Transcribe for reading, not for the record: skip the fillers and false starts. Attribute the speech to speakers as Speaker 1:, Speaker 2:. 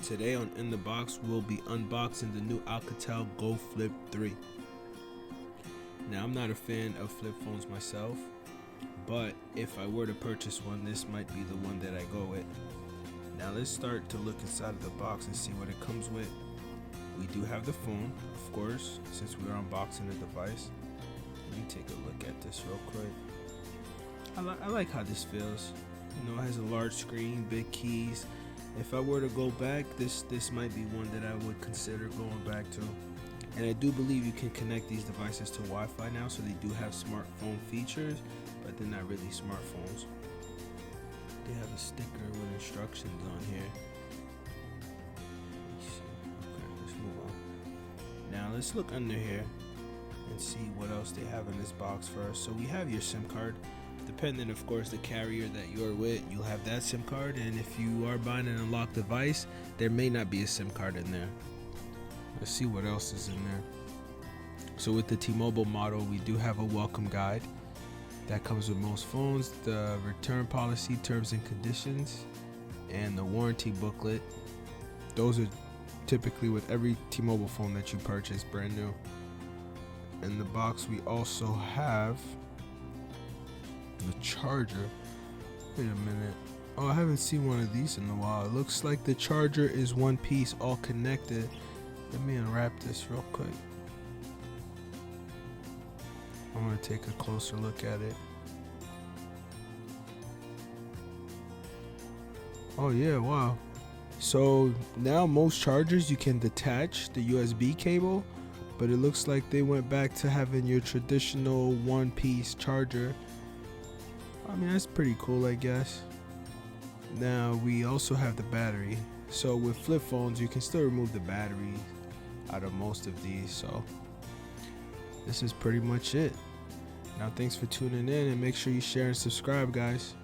Speaker 1: Today on In the Box, we'll be unboxing the new Alcatel GoFlip 3. Now, I'm not a fan of flip phones myself, but if I were to purchase one, this might be the one that I go with. Now, let's start to look inside of the box and see what it comes with. We do have the phone, of course, since we are unboxing the device. Let me take a look at this real quick. I like how this feels. You know, it has a large screen, big keys. If I were to go back, this might be one that I would consider going back to. And I do believe you can connect these devices to Wi-Fi now, so they do have smartphone features, but they're not really smartphones. They have a sticker with instructions on here. Okay, let's move on. Now let's look under here and see what else they have in this box first. So we have your SIM card. Depending, of course, the carrier that you're with, you'll have that SIM card, and if you are buying an unlocked device, there may not be a SIM card in there. Let's see what else is in there. So with the T-Mobile model, we do have a welcome guide that comes with most phones, the return policy, terms and conditions, and the warranty booklet. Those are typically with every T-Mobile phone that you purchase brand new. In the box, we also have the charger. Wait a minute. Oh, I haven't seen one of these in a while. It looks like the charger is one piece, all connected. Let me unwrap this real quick. I'm gonna take a closer look at it. Oh yeah, wow. So now most chargers you can detach the USB cable, but it looks like they went back to having your traditional one-piece charger. I mean, that's pretty cool, I guess. Now we also have the battery. So with flip phones, you can still remove the battery out of most of these. So this is pretty much it. Now, thanks for tuning in, and make sure you share and subscribe, guys.